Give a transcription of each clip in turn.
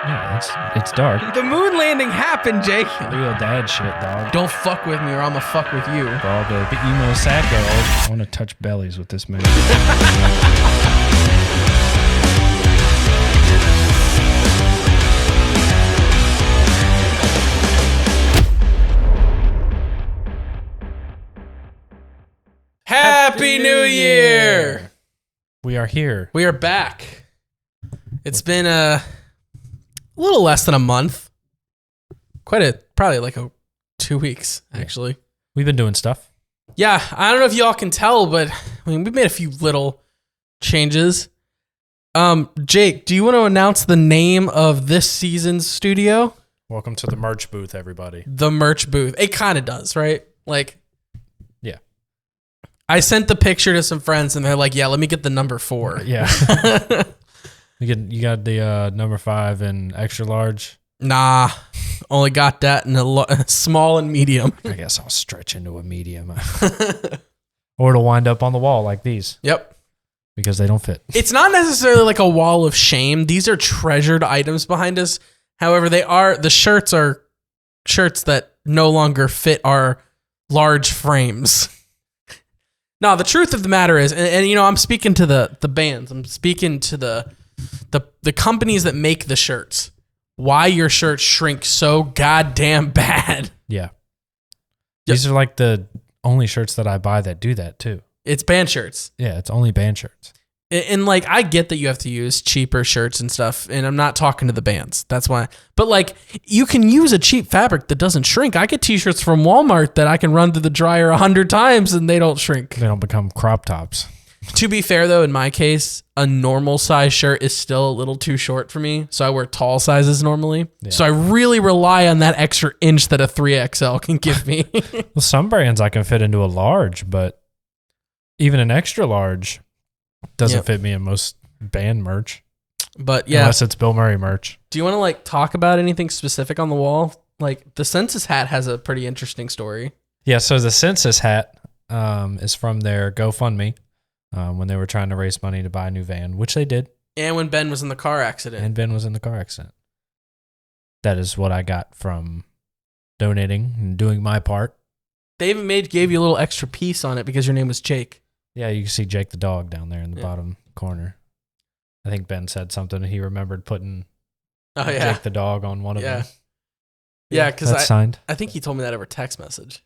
Yeah, it's dark. The moon landing happened, Jake. Real dad shit, dog. Don't fuck with me or I'ma fuck with you. For all the emo sad girls, I want to touch bellies with this man. Happy New Year! We are here. We are back. It's been a little less than a month. Probably like 2 weeks, actually. We've been doing stuff. Yeah, I don't know if y'all can tell, but I mean, we've made a few little changes. Jake, do you want to announce the name of this season's studio? Welcome to the merch booth, everybody. The merch booth. It kind of does, right? Like, yeah. I sent the picture to some friends, and they're like, "Yeah, let me get the number 4." Yeah. You got the number 5 in extra large. Nah, only got that in a small and medium. I guess I'll stretch into a medium. Or it'll wind up on the wall like these. Yep. Because they don't fit. It's not necessarily like a wall of shame. These are treasured items behind us. However, the shirts are shirts that no longer fit our large frames. No, the truth of the matter is, and you know, I'm speaking to the bands. I'm speaking to the companies that make the shirts. Why your shirts shrink so goddamn bad. Yeah. These are like the only shirts that I buy that do that too. It's band shirts. Yeah, it's only band shirts. And like, I get that you have to use cheaper shirts and stuff, and I'm not talking to the bands. That's why. But like, you can use a cheap fabric that doesn't shrink. I get t-shirts from Walmart that I can run through the dryer 100 times and they don't shrink. They don't become crop tops. To be fair though, in my case, a normal size shirt is still a little too short for me. So I wear tall sizes normally. Yeah. So I really rely on that extra inch that a 3XL can give me. Well, some brands I can fit into a large, but even an extra large doesn't fit me in most band merch. But yeah. Unless it's Bill Murray merch. Do you want to like talk about anything specific on the wall? Like the census hat has a pretty interesting story. Yeah, so the census hat is from their GoFundMe when they were trying to raise money to buy a new van, which they did. And when Ben was in the car accident. That is what I got from donating and doing my part. They even gave you a little extra piece on it because your name was Jake. Yeah, you can see Jake the dog down there in the bottom corner. I think Ben said something. He remembered putting Jake the dog on one of them. Yeah, because I think he told me that over text message.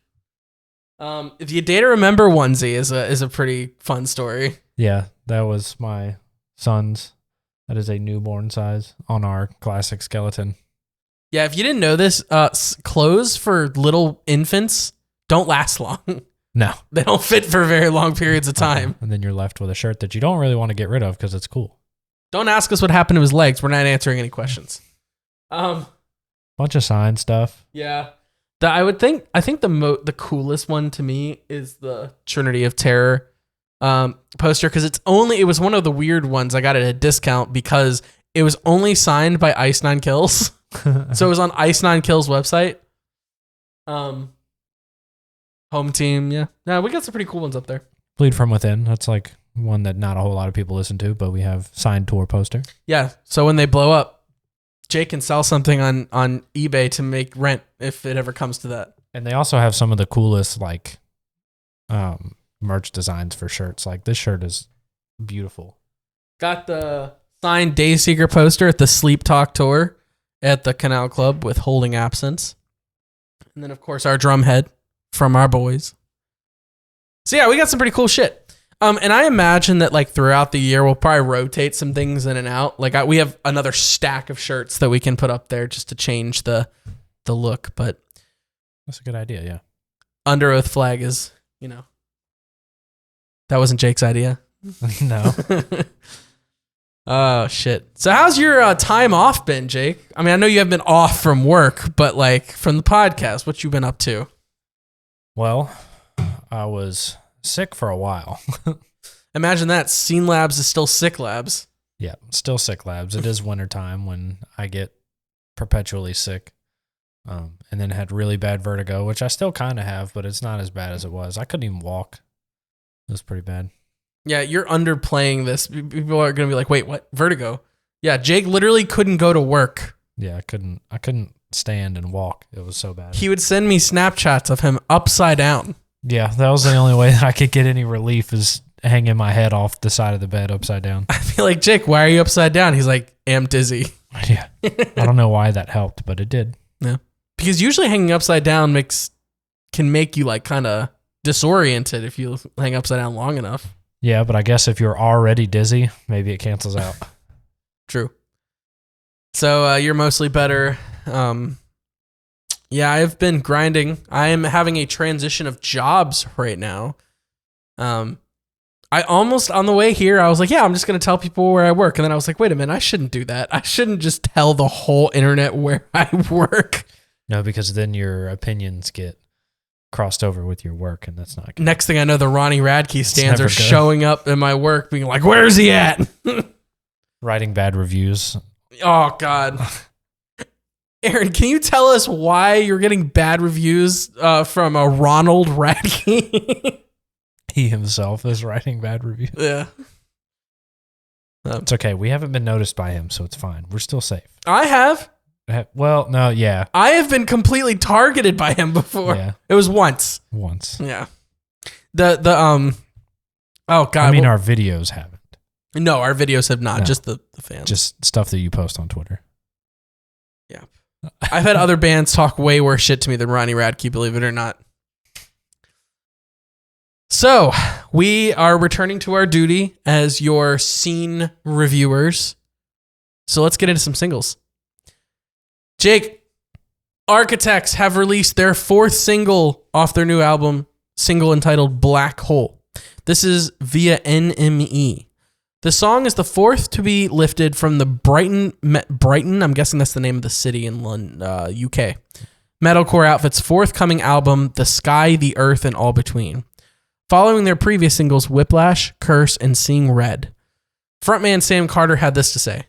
The Day to Remember onesie is a pretty fun story. Yeah, that was my son's. That is a newborn size on our classic skeleton. Yeah, if you didn't know this, clothes for little infants don't last long. No. They don't fit for very long periods of time. And then you're left with a shirt that you don't really want to get rid of because it's cool. Don't ask us what happened to his legs. We're not answering any questions. Bunch of sign stuff. Yeah. I think the coolest one to me is the Trinity of Terror poster because it was one of the weird ones I got at a discount because it was only signed by Ice Nine Kills. So it was on Ice Nine Kills website. Home Team, yeah. No, we got some pretty cool ones up there. Bleed From Within. That's like one that not a whole lot of people listen to, but we have signed tour poster. Yeah. So when they blow up, Jake can sell something on eBay to make rent if it ever comes to that. And they also have some of the coolest like merch designs for shirts. Like this shirt is beautiful. Got the signed Dayseeker poster at the Sleep Talk tour at the Canal Club with Holding Absence. And then of course our drum head from our boys. So yeah, we got some pretty cool shit. And I imagine that like throughout the year, we'll probably rotate some things in and out. Like we have another stack of shirts that we can put up there just to change the look. But that's a good idea. Yeah. Under Oath flag is, that wasn't Jake's idea. No. Oh shit. So how's your time off been, Jake? I mean, I know you have been off from work, but like from the podcast, what you been up to? Well, I was sick for a while. Imagine that. SceneLabs is still Sick Labs. Yeah, still Sick Labs. It is wintertime when I get perpetually sick. And then had really bad vertigo, which I still kind of have, but it's not as bad as it was. I couldn't even walk. It was pretty bad. Yeah, you're underplaying this. People are going to be like, wait, what? Vertigo? Yeah, Jake literally couldn't go to work Yeah, I couldn't stand and walk. It was so bad. He would send me Snapchats of him upside down. Yeah, that was the only way that I could get any relief is hanging my head off the side of the bed upside down. I'd be like, Jake, why are you upside down? He's like, I'm dizzy. Yeah. I don't know why that helped, but it did. Yeah. Because usually hanging upside down can make you like kind of disoriented if you hang upside down long enough. Yeah, but I guess if you're already dizzy, maybe it cancels out. True. So you're mostly better. Yeah, I've been grinding. I am having a transition of jobs right now. I almost, on the way here, I was like, yeah, I'm just going to tell people where I work. And then I was like, wait a minute, I shouldn't do that. I shouldn't just tell the whole internet where I work. No, because then your opinions get crossed over with your work, and that's not good. Next thing I know, the Ronnie Radke stands are showing up in my work being like, where's he at? Writing bad reviews. Oh, God. Aaron, can you tell us why you're getting bad reviews from a Ronald Radke? He himself is writing bad reviews. Yeah. It's okay. We haven't been noticed by him, so it's fine. We're still safe. I have. Well, no, yeah. I have been completely targeted by him before. Yeah. It was once. Yeah. Oh, God. I mean, our videos haven't. No, our videos have not. No. Just the fans. Just stuff that you post on Twitter. Yeah. I've had other bands talk way worse shit to me than Ronnie Radke, believe it or not. So, we are returning to our duty as your scene reviewers. So, let's get into some singles. Jake, Architects have released their 4th single off their new album, single entitled Black Hole. This is via NME. The song is the 4th to be lifted from the Brighton, I'm guessing that's the name of the city in London, UK, metalcore outfit's forthcoming album, The Sky, the Earth, and All Between. Following their previous singles, Whiplash, Curse, and Seeing Red. Frontman Sam Carter had this to say.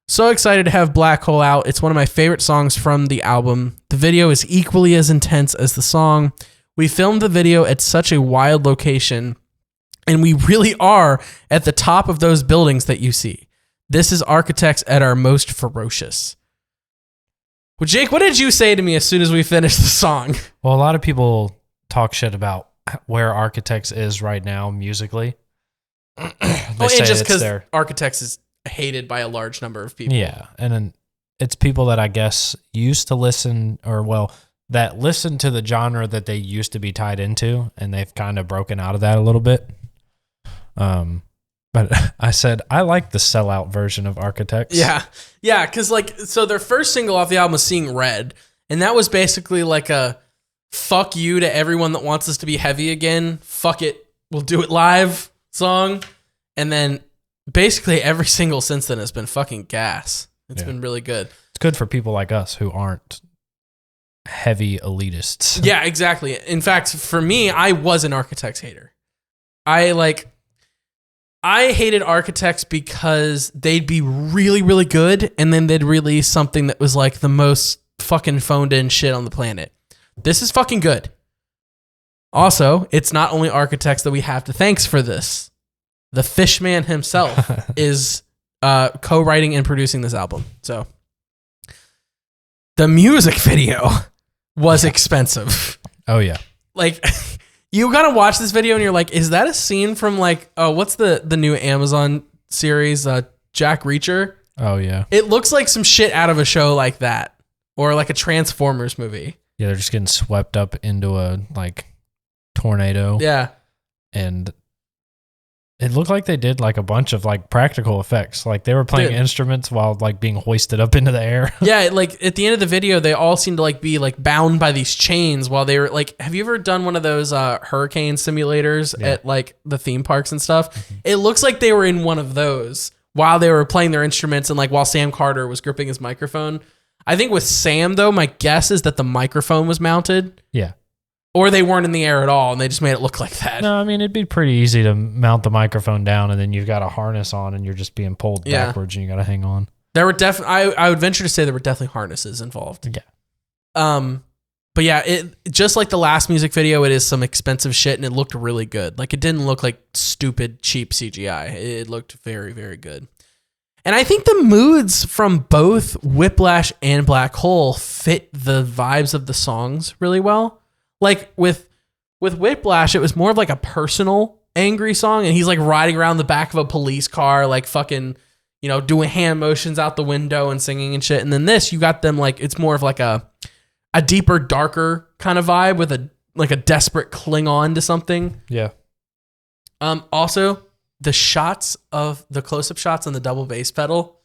So excited to have Black Hole out. It's one of my favorite songs from the album. The video is equally as intense as the song. We filmed the video at such a wild location, and we really are at the top of those buildings that you see. This is Architects at our most ferocious. Well, Jake, what did you say to me as soon as we finished the song? Well, a lot of people talk shit about where Architects is right now musically. And just because Architects is hated by a large number of people. Yeah, and then it's people that I guess used to listen, that listen to the genre that they used to be tied into, and they've kind of broken out of that a little bit. But I said, I like the sellout version of Architects. Yeah, because so their first single off the album was Seeing Red, and that was basically like a fuck you to everyone that wants us to be heavy again. Fuck it, we'll do it live song. And then basically every single since then has been fucking gas. It's been really good. It's good for people like us who aren't heavy elitists. Yeah, exactly. In fact, for me, I was an Architects hater. I hated Architects because they'd be really, really good, and then they'd release something that was like the most fucking phoned in shit on the planet. This is fucking good. Also, it's not only Architects that we have to thanks for this. The Fishman himself is co-writing and producing this album. So the music video was expensive. Oh, yeah. Like, you gotta watch this video and you're like, is that a scene from what's the new Amazon series, Jack Reacher? Oh, yeah. It looks like some shit out of a show like that. Or like a Transformers movie. Yeah, they're just getting swept up into a tornado. Yeah. And it looked like they did a bunch of practical effects. Like they were playing instruments while being hoisted up into the air. Yeah, at the end of the video, they all seem to be bound by these chains while they were have you ever done one of those hurricane simulators at the theme parks and stuff? Mm-hmm. It looks like they were in one of those while they were playing their instruments and while Sam Carter was gripping his microphone. I think with Sam though, my guess is that the microphone was mounted. Yeah. Or they weren't in the air at all, and they just made it look like that. No, I mean, it'd be pretty easy to mount the microphone down, and then you've got a harness on, and you're just being pulled backwards, and you got to hang on. There were definitely, I would venture to say there were definitely harnesses involved. Yeah. But yeah, it just like the last music video, it is some expensive shit, and it looked really good. It didn't look like stupid, cheap CGI. It looked very, very good. And I think the moods from both Whiplash and Black Hole fit the vibes of the songs really well. Like with Whiplash, it was more of like a personal angry song, and he's like riding around the back of a police car, like fucking, doing hand motions out the window and singing and shit. And then this, you got them like, it's more of like a deeper, darker kind of vibe with a desperate cling on to something. Yeah. Also, the shots of the close-up shots on the double bass pedal,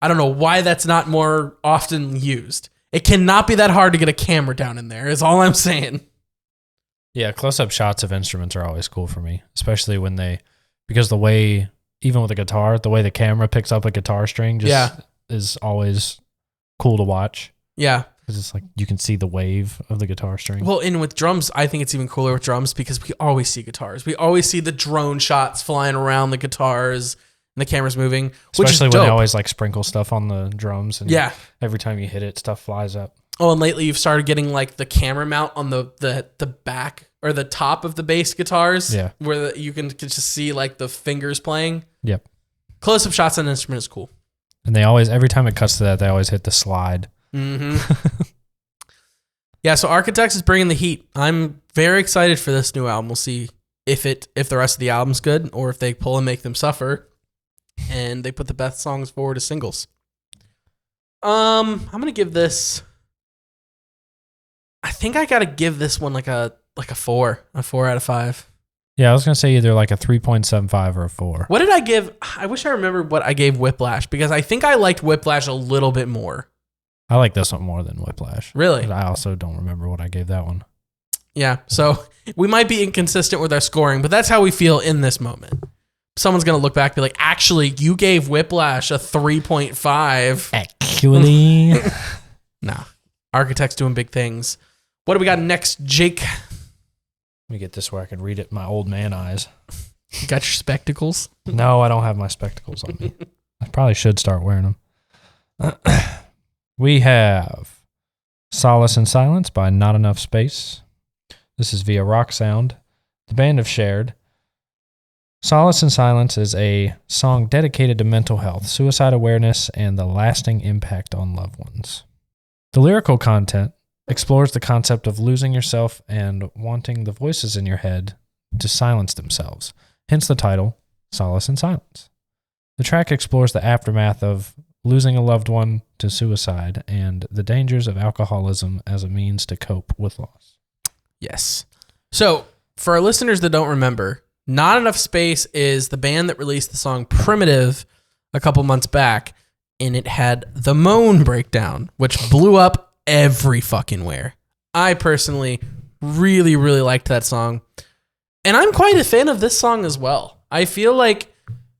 I don't know why that's not more often used. It cannot be that hard to get a camera down in there, is all I'm saying. Yeah, close-up shots of instruments are always cool for me, especially because the way, even with a guitar, the way the camera picks up a guitar string is always cool to watch. Yeah. Because it's like you can see the wave of the guitar string. Well, and with drums, I think it's even cooler with drums because we always see guitars. We always see the drone shots flying around the guitars and the camera's moving. Especially when they always like sprinkle stuff on the drums. And every time you hit it, stuff flies up. Oh, and lately you've started getting like the camera mount on the back or the top of the bass guitars. Yeah. Where you can just see like the fingers playing. Yep. Close-up shots on an instrument is cool. And every time it cuts to that, they always hit the slide. Mm-hmm. Yeah, so Architects is bringing the heat. I'm very excited for this new album. We'll see if the rest of the album's good or if they pull and make them suffer and they put the best songs forward as singles. I'm gonna give this. I think I gotta give this one like a 4 out of 5. Yeah, I was gonna say either like a 3.75 or a 4. What did I give? I wish I remembered what I gave Whiplash because I think I liked Whiplash a little bit more. I like this one more than Whiplash. Really? But I also don't remember what I gave that one. Yeah, so we might be inconsistent with our scoring, but that's how we feel in this moment. Someone's going to look back and be like, actually, you gave Whiplash a 3.5. Actually. Nah. Architects doing big things. What do we got next, Jake? Let me get this where I can read it in my old man eyes. You got your spectacles? No, I don't have my spectacles on me. I probably should start wearing them. We have Solace in Silence by Not Enough Space. This is via Rock Sound. The band have shared. Solace in Silence is a song dedicated to mental health, suicide awareness, and the lasting impact on loved ones. The lyrical content explores the concept of losing yourself and wanting the voices in your head to silence themselves, hence the title, Solace in Silence. The track explores the aftermath of losing a loved one to suicide and the dangers of alcoholism as a means to cope with loss. Yes. So, for our listeners that don't remember, Not Enough Space is the band that released the song Primitive a couple months back, and it had the Moan breakdown, which blew up every fucking where. I personally really, really liked that song, and I'm quite a fan of this song as well. I feel like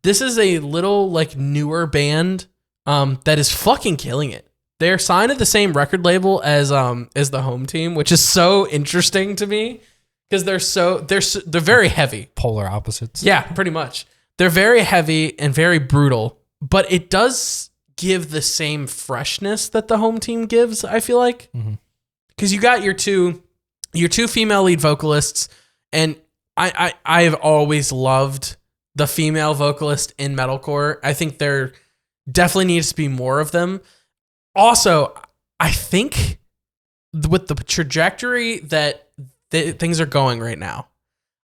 this is a little like newer band that is fucking killing it. They're signed at the same record label as the home team, which is so interesting to me because they're very heavy. Polar opposites. Yeah, pretty much. They're very heavy and very brutal, but it does give the same freshness that the home team gives, I feel like. Because you got your two female lead vocalists, and I've always loved the female vocalist in metalcore. I think there definitely needs to be more of them. Also, I think with the trajectory that things are going right now,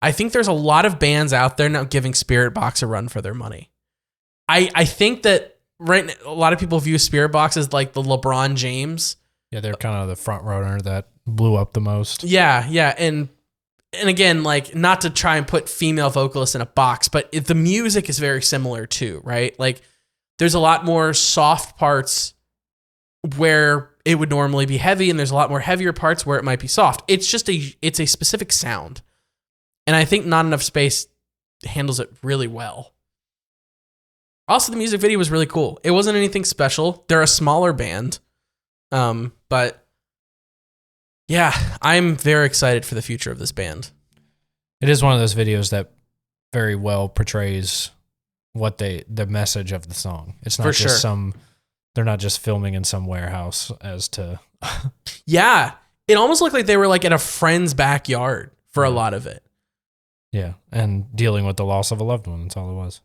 I think there's a lot of bands out there now giving Spirit Box a run for their money. I think that right now, a lot of people view Spirit Box as like the LeBron James. Yeah, they're kind of the front runner that blew up the most. Yeah, and again, like, not to try and put female vocalists in a box, but the music is very similar too, right? Like, there's a lot more soft parts where it would normally be heavy, and there's a lot more heavier parts where it might be soft. It's just it's a specific sound. And I think Not Enough Space handles it really well. Also, the music video was really cool. It wasn't anything special. They're a smaller band. But yeah, I'm very excited for the future of this band. It is one of those videos that very well portrays the message of the song. It's not just they're not just filming in some warehouse as to. Yeah. It almost looked like they were like in a friend's backyard for a lot of it. Yeah. And dealing with the loss of a loved one. That's all it was.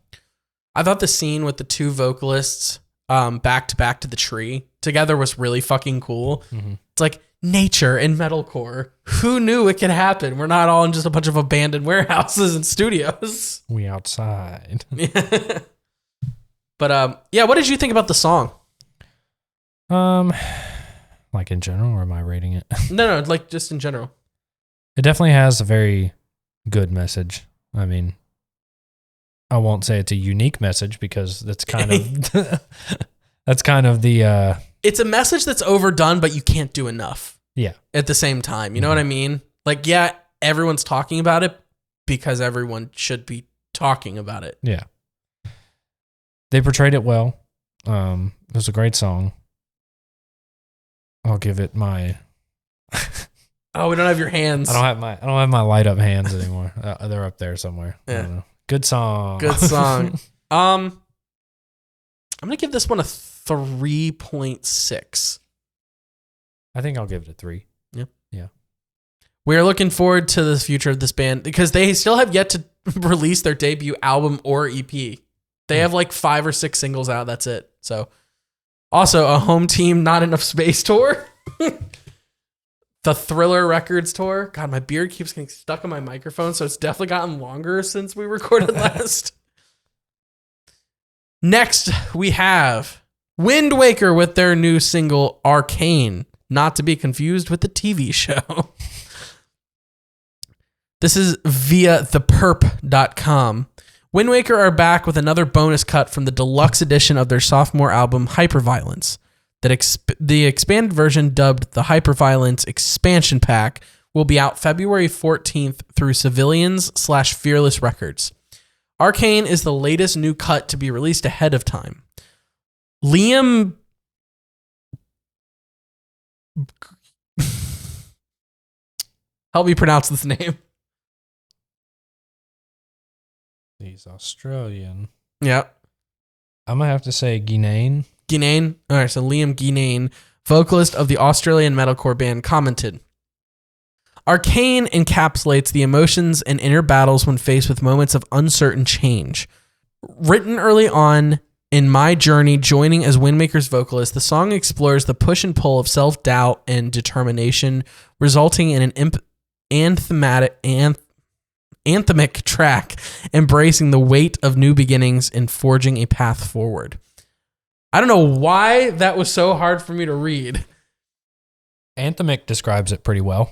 I thought the scene with the two vocalists back to back to the tree together was really fucking cool. Mm-hmm. It's like nature and metalcore. Who knew it could happen? We're not all in just a bunch of abandoned warehouses and studios. We outside. But yeah, what did you think about the song? Like in general, or am I rating it? No, like just in general. It definitely has a very good message. I mean, I won't say it's a unique message because that's kind of the it's a message that's overdone, but you can't do enough. Yeah. At the same time, you know what I mean? Like, yeah, everyone's talking about it because everyone should be talking about it. Yeah. They portrayed it well. It was a great song. I'll give it my. Oh, we don't have your hands. I don't have my light up hands anymore. They're up there somewhere. Yeah. I don't know. Good song. Good song. I'm gonna give this one a 3.6. I think I'll give it a 3. Yeah. We're looking forward to the future of this band because they still have yet to release their debut album or EP. They have like 5 or 6 singles out. That's it. So, also a home team, Not Enough Space tour. The Thriller Records tour. God, my beard keeps getting stuck on my microphone, so it's definitely gotten longer since we recorded last. Next, we have Windwaker with their new single, Arcane, not to be confused with the TV show. This is via theperp.com. Windwaker are back with another bonus cut from the deluxe edition of their sophomore album, Hyperviolence. The expanded version, dubbed the Hyperviolence Expansion Pack, will be out February 14th through Civilians/Fearless Records. Arcane is the latest new cut to be released ahead of time. Liam... Help me pronounce this name. He's Australian. Yeah. I'm going to have to say Guinean. Guinean. All right, so Liam Guinean, vocalist of the Australian metalcore band, commented, Arcane encapsulates the emotions and inner battles when faced with moments of uncertain change. Written early on in my journey joining as Windwaker's vocalist, the song explores the push and pull of self-doubt and determination, resulting in an anthemic track embracing the weight of new beginnings and forging a path forward. I don't know why that was so hard for me to read. Anthemic describes it pretty well.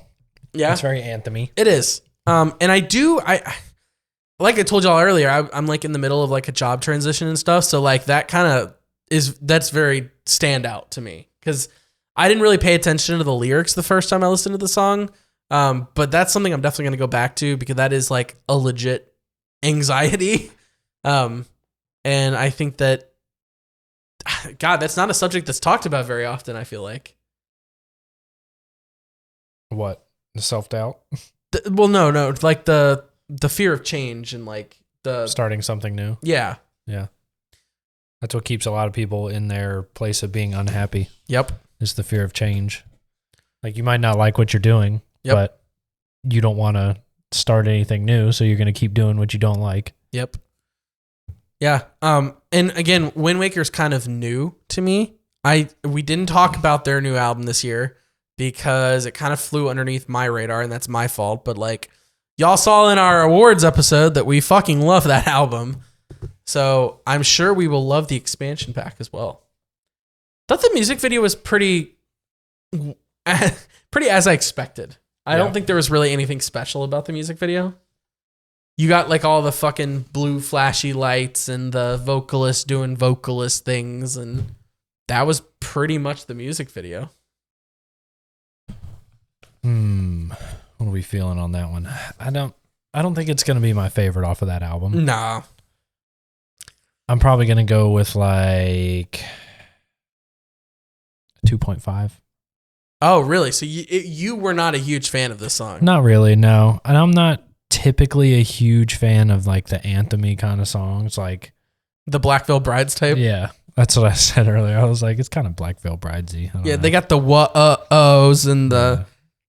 Yeah. It's very anthem-y. It is. And I like I told y'all earlier, I'm like in the middle of like a job transition and stuff. So like that kind of that's very standout to me because I didn't really pay attention to the lyrics the first time I listened to the song. But that's something I'm definitely going to go back to because that is like a legit anxiety. And I think that, God, that's not a subject that's talked about very often, I feel like. What? The self-doubt? Well, no. Like the fear of change and like the... Starting something new. Yeah. Yeah. That's what keeps a lot of people in their place of being unhappy. Yep. Is the fear of change. Like you might not like what you're doing, but you don't want to start anything new, so you're going to keep doing what you don't like. Yep. Yeah. And again, Wind Waker's kind of new to me. We didn't talk about their new album this year because it kind of flew underneath my radar, and that's my fault. But like y'all saw in our awards episode that we fucking love that album. So I'm sure we will love the expansion pack as well. Thought the music video was pretty as I expected. I don't think there was really anything special about the music video. You got like all the fucking blue flashy lights and the vocalist doing vocalist things, and that was pretty much the music video. What are we feeling on that one? I don't think it's gonna be my favorite off of that album. Nah. I'm probably gonna go with like 2.5. Oh, really? So you were not a huge fan of this song? Not really, no. And I'm not typically a huge fan of like the anthem-y kind of songs, like the Black Veil Brides type. Yeah, that's what I said earlier. I was like, it's kind of Black Veil Bridesy. Yeah, they got the what-ohs and the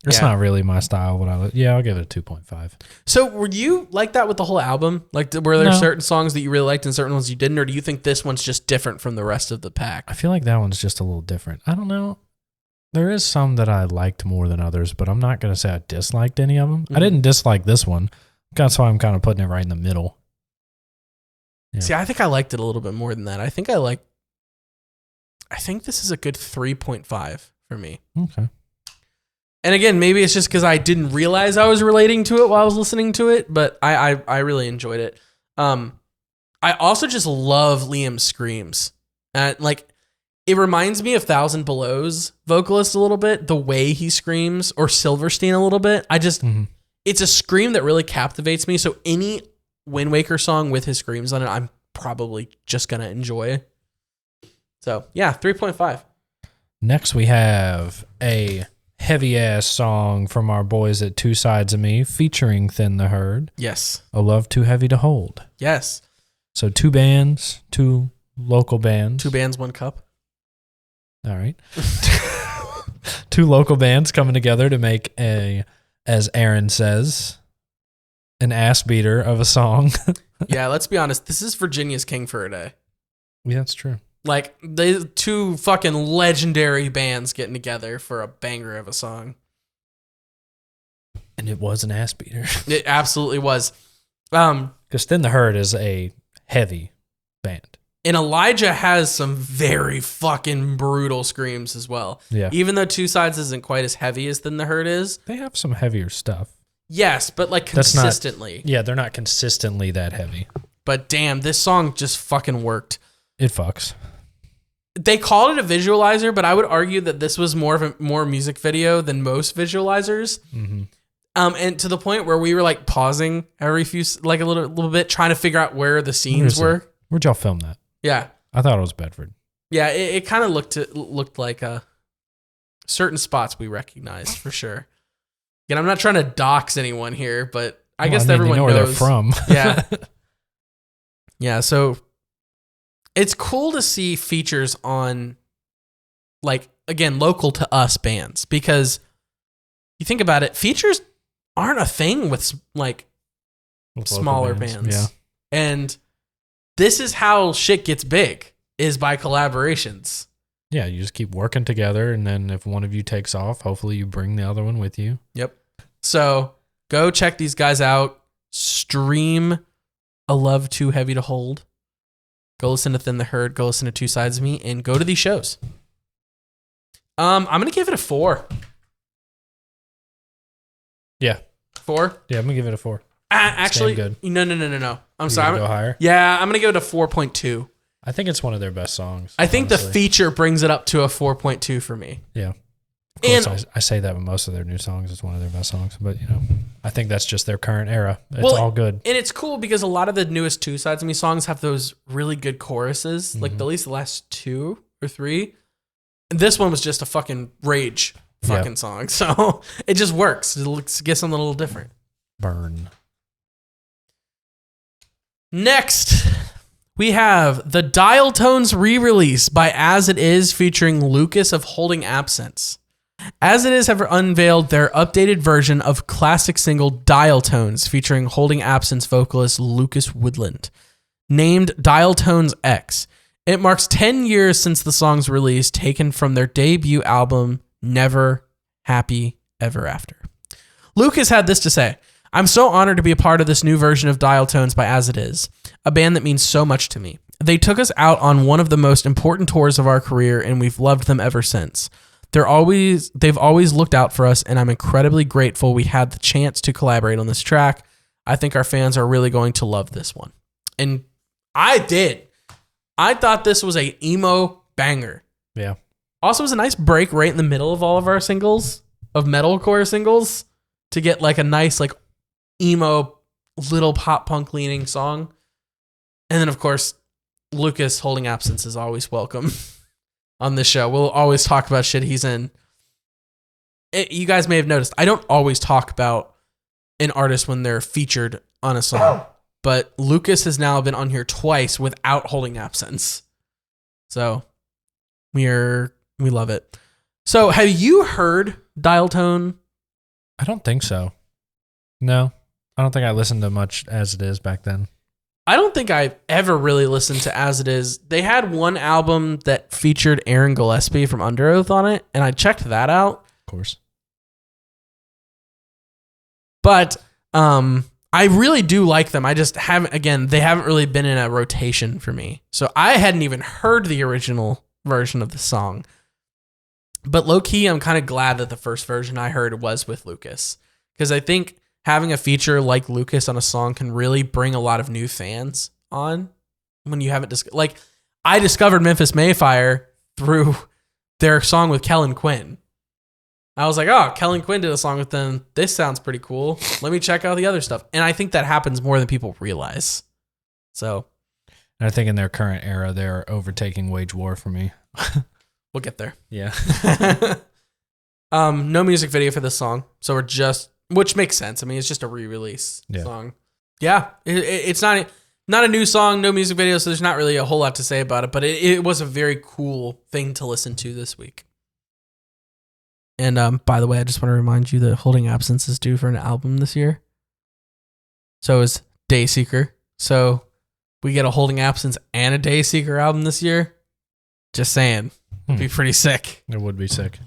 It's Yeah. not really my style. I'll give it a 2.5. So were you like that with the whole album? Like, were there No. certain songs that you really liked and certain ones you didn't? Or do you think this one's just different from the rest of the pack? I feel like that one's just a little different. I don't know. There is some that I liked more than others, but I'm not going to say I disliked any of them. I didn't dislike this one. That's why I'm kind of putting it right in the middle. Yeah. See, I think I liked it a little bit more than that. I think this is a good 3.5 for me. Okay. And again, maybe it's just because I didn't realize I was relating to it while I was listening to it, but I really enjoyed it. I also just love Liam's screams. Like, it reminds me of Thousand Below's vocalist a little bit, the way he screams, or Silverstein a little bit. It's a scream that really captivates me. So any Windwaker song with his screams on it, I'm probably just going to enjoy. So yeah, 3.5. Next, we have a heavy-ass song from our boys at Two Sides of Me featuring Thin the Herd. Yes. A Love Too Heavy to Hold. Yes. So 2 bands, 2 local bands. 2 bands, 1 cup. All right. 2 local bands coming together to make as Aaron says, an ass beater of a song. Yeah, let's be honest. This is Virginia's King for a day. Yeah, that's true. Like, the 2 fucking legendary bands getting together for a banger of a song. And it was an ass beater. It absolutely was. Because Thin the Herd is a heavy band. And Elijah has some very fucking brutal screams as well. Yeah. Even though Two Sides isn't quite as heavy as Thin the Herd is. They have some heavier stuff. Yes, but like consistently. They're not consistently that heavy. But damn, this song just fucking worked. It fucks. They called it a visualizer, but I would argue that this was more of a more music video than most visualizers. Mm-hmm. And to the point where we were like pausing every few, like a little bit, trying to figure out where the scenes were. Where'd y'all film that? Yeah. I thought it was Bedford. Yeah, it kind of looked like certain spots we recognized for sure. Again, I'm not trying to dox anyone here, but I guess everyone they know knows where they're from. Yeah. Yeah, so it's cool to see features on, like, again, local to us bands, because you think about it, features aren't a thing with like smaller bands. Yeah. And this is how shit gets big, is by collaborations. Yeah, you just keep working together, and then if one of you takes off, hopefully you bring the other one with you. Yep. So go check these guys out. Stream A Love Too Heavy to Hold. Go listen to Thin the Herd. Go listen to Two Sides of Me, and go to these shows. I'm gonna give it a 4. Yeah. 4? Yeah, I'm gonna give it a 4. Actually, good. No. I'm You sorry. gonna go higher? Yeah, I'm gonna give it a 4.2. I think it's one of their best songs. I think honestly. the feature brings it up to a 4.2 for me. Yeah. Of course, I say that with most of their new songs. It's one of their best songs, but I think that's just their current era. It's all good. And it's cool because a lot of the newest Two Sides of Me songs have those really good choruses, like at least the last 2 or 3. And this one was just a fucking rage fucking song. So it just works. It gets something a little different. Burn. Next, we have the Dial Tones re-release by As It Is featuring Lucas of Holding Absence. As It Is have unveiled their updated version of classic single Dial Tones featuring Holding Absence vocalist Lucas Woodland, named Dial Tones X. It marks 10 years since the song's release, taken from their debut album Never Happy Ever After. Lucas had this to say: "I'm so honored to be a part of this new version of Dial Tones by As It Is, a band that means so much to me. They took us out on one of the most important tours of our career, and we've loved them ever since. They've always looked out for us, and I'm incredibly grateful we had the chance to collaborate on this track. I think our fans are really going to love this one." And I did. I thought this was a emo banger. Yeah. Also, it was a nice break right in the middle of all of our singles, of metalcore singles, to get like a nice like emo little pop punk leaning song. And then of course, Lucas Holding Absence is always welcome on this show. We'll always talk about shit he's in. You guys may have noticed, I don't always talk about an artist when they're featured on a song, but Lucas has now been on here twice without Holding Absence. So we love it. So have you heard Dial Tone I don't think so. No, I don't think I listened to much As It Is back then. I don't think I've ever really listened to As It Is. They had one album that featured Aaron Gillespie from Under Oath on it, and I checked that out. Of course. But I really do like them. I just haven't, again, they haven't really been in a rotation for me. So I hadn't even heard the original version of the song. But low-key, I'm kind of glad that the first version I heard was with Lucas. Because I think having a feature like Lucas on a song can really bring a lot of new fans on when you haven't like I discovered Memphis May Fire through their song with Kellen Quinn. I was like, oh, Kellen Quinn did a song with them. This sounds pretty cool. Let me check out the other stuff. And I think that happens more than people realize. So, and I think in their current era, they're overtaking Wage War for me. We'll get there. Yeah. No music video for this song. So we're just, which makes sense. I mean, it's just a re-release song. Yeah. It's not a new song, no music video. So there's not really a whole lot to say about it, but it was a very cool thing to listen to this week. And by the way, I just want to remind you that Holding Absence is due for an album this year. So is Dayseeker. So we get a Holding Absence and a Dayseeker album this year. Just saying. It'd be pretty sick. It would be sick.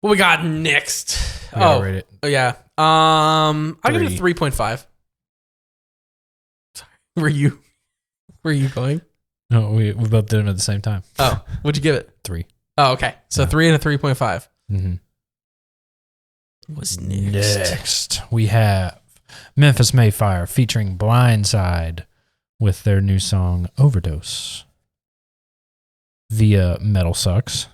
What we got next? Rate it. Oh yeah. I'll give it a 3.5. Sorry. Were you going? No, we both did them at the same time. Oh, what'd you give it? 3. Oh, okay. So 3 and a 3.5. Mm-hmm. What's next? Next, we have Memphis May Fire featuring Blindside with their new song Overdose via Metal Sucks.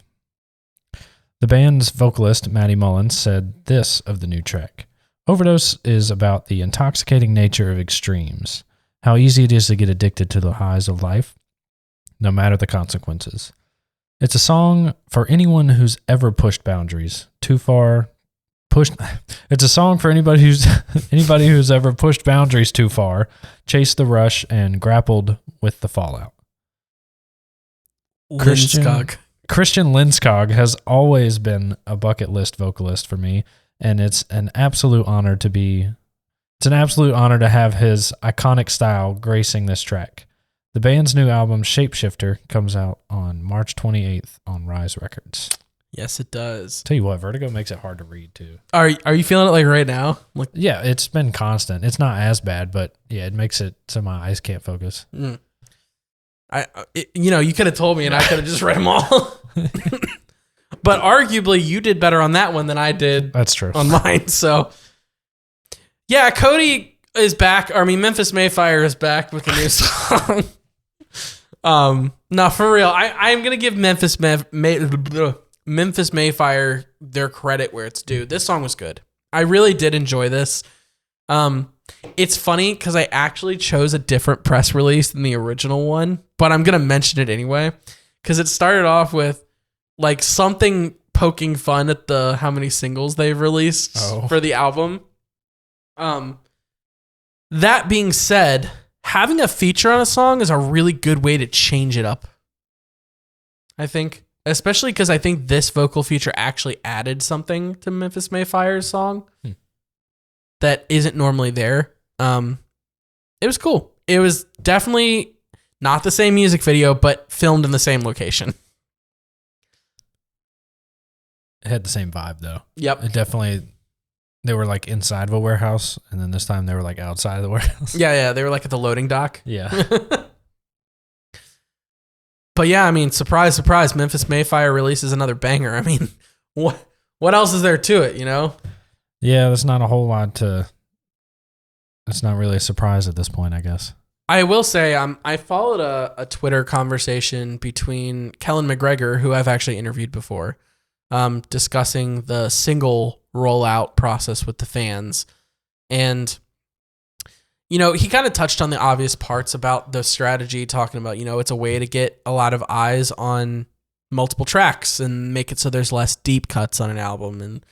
The band's vocalist, Maddie Mullins, said this of the new track. Overdose is about the intoxicating nature of extremes, how easy it is to get addicted to the highs of life, no matter the consequences. It's a song for anyone who's ever pushed boundaries too far. It's a song for anybody who's ever pushed boundaries too far, chased the rush, and grappled with the fallout. Christian Lindskog has always been a bucket list vocalist for me, and it's an absolute honor to have his iconic style gracing this track. The band's new album, Shapeshifter, comes out on March 28th on Rise Records. Yes, it does. Tell you what, Vertigo makes it hard to read, too. Are you feeling it like right now? Yeah, it's been constant. It's not as bad, but yeah, it makes it so my eyes can't focus. Mm. You could have told me and I could have just read them all. But arguably, you did better on that one than I did. That's true. On mine, so... Yeah, Cody is back. Memphis May Fire is back with a new song. No, for real. I'm gonna give Memphis May Fire their credit where it's due. This song was good. I really did enjoy this. It's funny because I actually chose a different press release than the original one, but I'm gonna mention it anyway because it started off with like something poking fun at the how many singles they've released for the album. That being said, having a feature on a song is a really good way to change it up. I think, especially because I think this vocal feature actually added something to Memphis May Fire's song that isn't normally there. It was cool. It was definitely not the same music video, but filmed in the same location. It had the same vibe, though. Yep. It definitely... They were like inside of a warehouse, and then this time they were like outside of the warehouse. Yeah, they were like at the loading dock. Yeah. But yeah, I mean, surprise, surprise, Memphis May Fire releases another banger. I mean, what else is there to it, you know? Yeah, there's not a whole lot to... It's not really a surprise at this point, I guess. I will say, I followed a Twitter conversation between Kellen McGregor, who I've actually interviewed before, discussing the single rollout process with the fans. And, he kind of touched on the obvious parts about the strategy, talking about, it's a way to get a lot of eyes on multiple tracks and make it so there's less deep cuts on an album and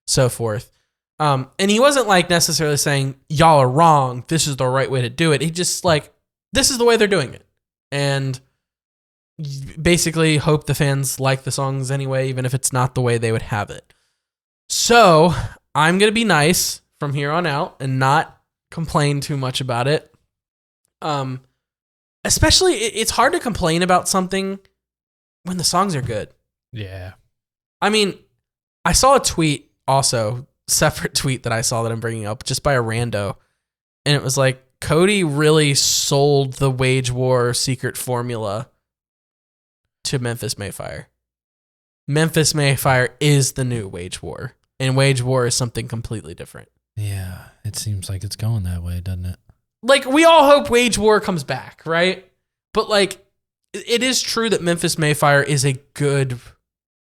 so forth. And he wasn't like necessarily saying, y'all are wrong, this is the right way to do it. He just like, this is the way they're doing it. And basically hope the fans like the songs anyway, even if it's not the way they would have it. So I'm going to be nice from here on out and not complain too much about it. Especially, it's hard to complain about something when the songs are good. Yeah. I mean, I saw a tweet also, separate tweet that I saw that I'm bringing up just by a rando. And it was like, Cody really sold the Wage War secret formula to Memphis May Fire. Memphis May Fire is the new Wage War. And Wage War is something completely different. Yeah. It seems like it's going that way, doesn't it? Like, we all hope Wage War comes back, right? But, like, it is true that Memphis May Fire is a good...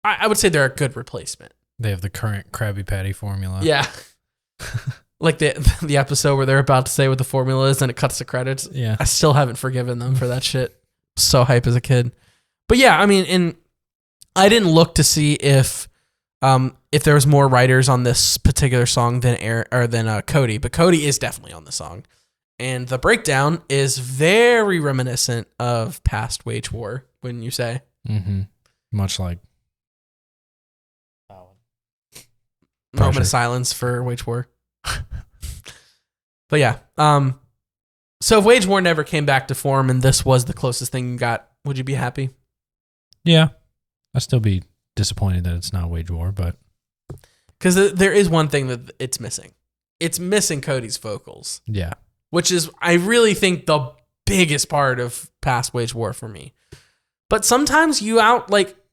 I would say they're a good replacement. They have the current Krabby Patty formula. Yeah. Like the episode where they're about to say what the formula is and it cuts the credits. Yeah. I still haven't forgiven them for that shit. So hype as a kid. But yeah, I mean, and I didn't look to see if there was more writers on this particular song than Cody, but Cody is definitely on the song. And the breakdown is very reminiscent of past Wage War, wouldn't you say? Mm-hmm. Much like moment of silence for Wage War. But yeah, so if Wage War never came back to form and this was the closest thing you got, would you be happy? Yeah, I'd still be disappointed that it's not Wage War, but because there is one thing that it's missing. It's missing Cody's vocals. Yeah, which is, I really think, the biggest part of past Wage War for me. But sometimes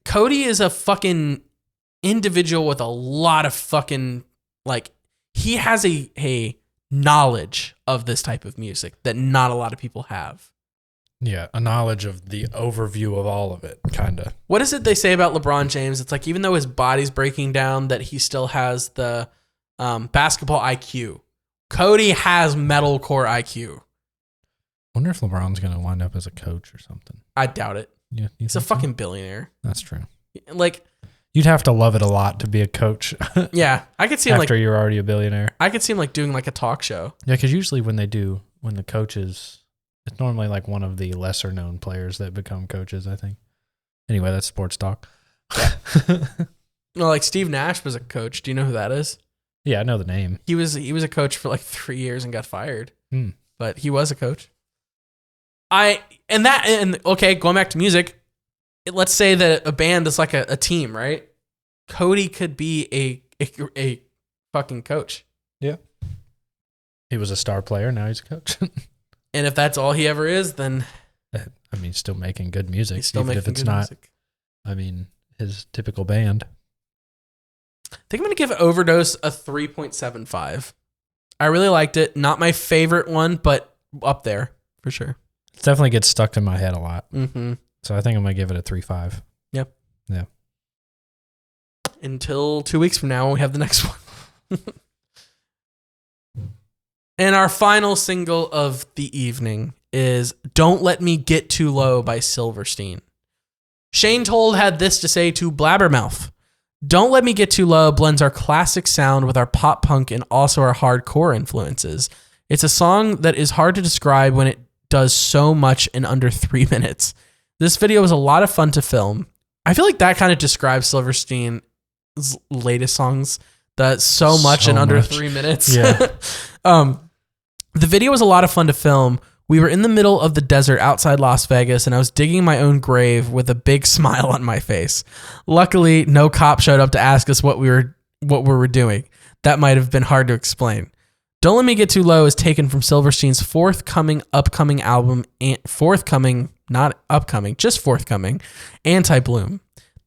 Cody is a fucking individual with a lot of fucking, he has a knowledge of this type of music that not a lot of people have. Yeah, a knowledge of the overview of all of it, kind of. What is it they say about LeBron James? It's like, even though his body's breaking down, that he still has the basketball IQ. Cody has metalcore IQ. Wonder if LeBron's going to wind up as a coach or something. I doubt it. Yeah, he's a fucking billionaire. That's true. Like, you'd have to love it a lot to be a coach. Yeah, I could see him after you're already a billionaire. I could see him doing a talk show. Yeah, because usually when the coaches, it's normally one of the lesser known players that become coaches, I think. Anyway, that's sports talk. Yeah. Well, Steve Nash was a coach. Do you know who that is? Yeah, I know the name. He was a coach for 3 years and got fired. But he was a coach. Okay, going back to music, let's say that a band is like a team, right? Cody could be a fucking coach. Yeah. He was a star player, now he's a coach. And if that's all he ever is, then I mean, still making good music. He's still even making if it's good not, music. I mean, his typical band. I think I'm going to give Overdose a 3.75. I really liked it. Not my favorite one, but up there for sure. It definitely gets stuck in my head a lot. Mm-hmm. So I think I'm going to give it a 3.5. Yep. Yeah. Until 2 weeks from now when we have the next one. And our final single of the evening is Don't Let Me Get Too Low by Silverstein. Shane Told had this to say to Blabbermouth. Don't Let Me Get Too Low blends our classic sound with our pop punk and also our hardcore influences. It's a song that is hard to describe when it does so much in under 3 minutes. This video was a lot of fun to film. I feel like that kind of describes Silverstein's latest songs. That so much in under 3 minutes. Yeah. The video was a lot of fun to film. We were in the middle of the desert outside Las Vegas, and I was digging my own grave with a big smile on my face. Luckily, no cop showed up to ask us what we were doing. That might have been hard to explain. Don't Let Me Get Too Low is taken from Silverstein's forthcoming album, Anti-Bloom,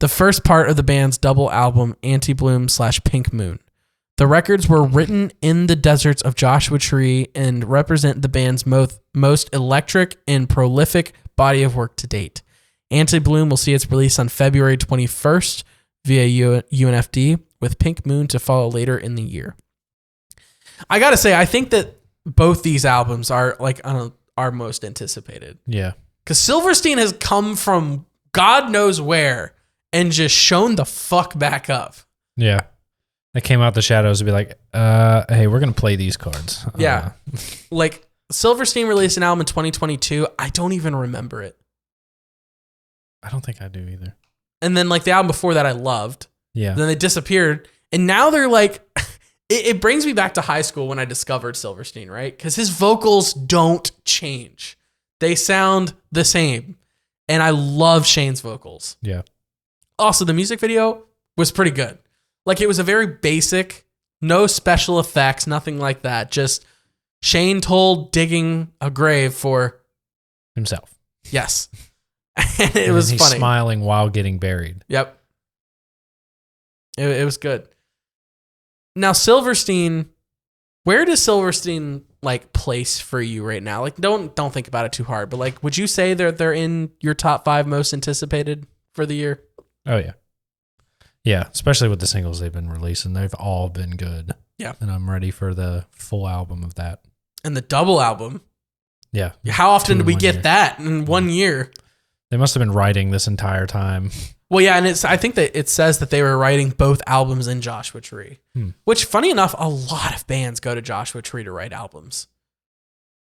the first part of the band's double album, Anti-Bloom/Pink Moon. The records were written in the deserts of Joshua Tree and represent the band's most electric and prolific body of work to date. Anti-Bloom will see its release on February 21st via UNFD, with Pink Moon to follow later in the year. I gotta say, I think that both these albums are our most anticipated. Yeah. Because Silverstein has come from God knows where and just shown the fuck back up. Yeah. They came out the shadows to be like, hey, we're going to play these cards. Yeah. Silverstein released an album in 2022. I don't even remember it. I don't think I do either. And then the album before that I loved. Yeah. Then they disappeared. And now they're it brings me back to high school when I discovered Silverstein, right? Because his vocals don't change. They sound the same. And I love Shane's vocals. Yeah. Also, the music video was pretty good. Like, it was a very basic, no special effects, nothing like that. Just Shane Toll digging a grave for himself. Yes. And it was he's funny. Smiling while getting buried. Yep. It was good. Now, Silverstein, where does Silverstein like place for you right now? Like, don't think about it too hard, but like, would you say they're in your top 5 most anticipated for the year? Oh yeah. Yeah, especially with the singles they've been releasing. They've all been good. Yeah. And I'm ready for the full album of that. And the double album. Yeah. How often did we get year. that in 1 year? They must have been writing this entire time. Well, yeah, and I think that it says that they were writing both albums in Joshua Tree. Which, funny enough, a lot of bands go to Joshua Tree to write albums.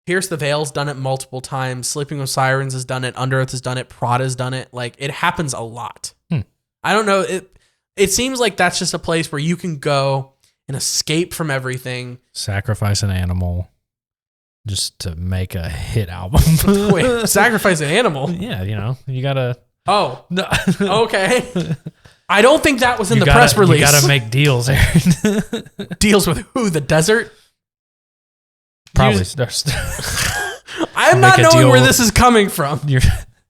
Pierce the Veil's done it multiple times. Sleeping with Sirens has done it. Under Earth has done it. Prada's done it. Like, it happens a lot. I don't know. It seems like that's just a place where you can go and escape from everything. Sacrifice an animal just to make a hit album. Wait, sacrifice an animal? Yeah, you gotta. Oh, no. Okay. I don't think that was in the press release. You gotta make deals, Aaron. Deals with who? The desert? Probably. I'm not knowing where this is coming from.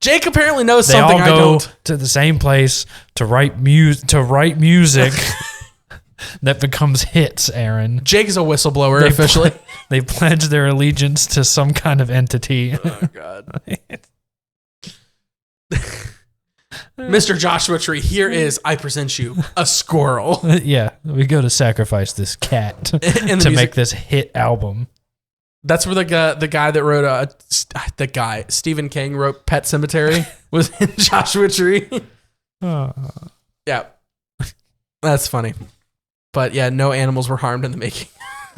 Jake apparently knows something I don't. They all go to the same place to write music that becomes hits, Aaron. Jake is a whistleblower, officially. They pledge their allegiance to some kind of entity. Oh, God. Mr. Joshua Tree, here is, I present you, a squirrel. Yeah, we go to sacrifice this cat to make this hit album. That's where the guy that wrote Stephen King wrote Pet Sematary was in Joshua Tree. Yeah, that's funny. But yeah, no animals were harmed in the making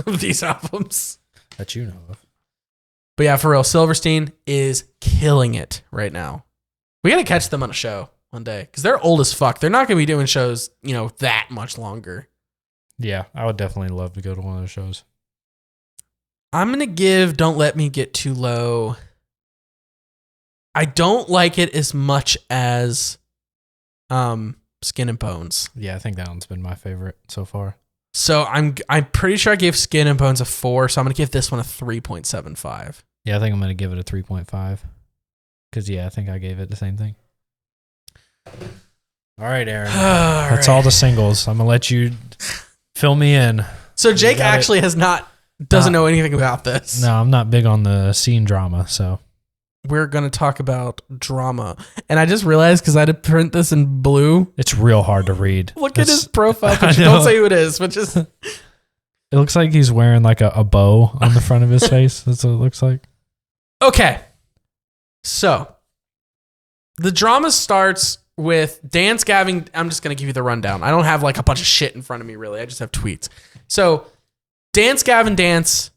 of these albums that you know of. But yeah, for real, Silverstein is killing it right now. We got to catch them on a show one day because they're old as fuck. They're not going to be doing shows, that much longer. Yeah, I would definitely love to go to one of those shows. I'm going to give Don't Let Me Get Too Low. I don't like it as much as Skin and Bones. Yeah, I think that one's been my favorite so far. So I'm pretty sure I gave Skin and Bones a 4, so I'm going to give this one a 3.75. Yeah, I think I'm going to give it a 3.5. Because, I think I gave it the same thing. All right, Aaron. That's all the singles. I'm going to let you fill me in. So Jake actually doesn't know anything about this. No, I'm not big on the scene drama, so. We're going to talk about drama. And I just realized, because I had to print this in blue. It's real hard to read. Look at his profile picture. Don't say who it is, but just. It looks like he's wearing like a bow on the front of his face. That's what it looks like. Okay. So, the drama starts with Dance Gavin. I'm just going to give you the rundown. I don't have like a bunch of shit in front of me, really. I just have tweets. So, Dance Gavin Dance,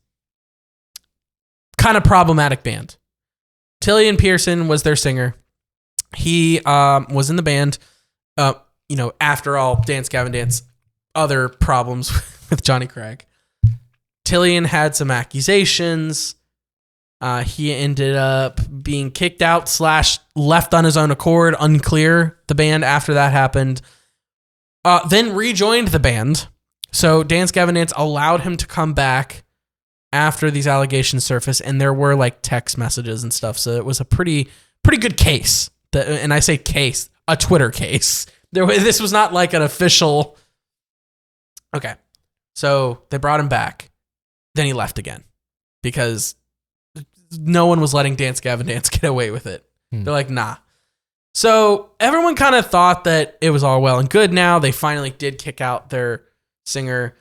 kind of problematic band. Tillian Pearson was their singer. He was in the band, after all, Dance Gavin Dance, other problems with Johnny Craig. Tillian had some accusations. He ended up being kicked out / left on his own accord, unclear, the band after that happened. Then rejoined the band. So Dance Gavin Dance allowed him to come back after these allegations surfaced, and there were like text messages and stuff. So it was a pretty good case. And I say case, a Twitter case. This was not like an official. Okay. So they brought him back. Then he left again because no one was letting Dance Gavin Dance get away with it. They're like, nah. So everyone kind of thought that it was all well and good now. They finally did kick out their singer.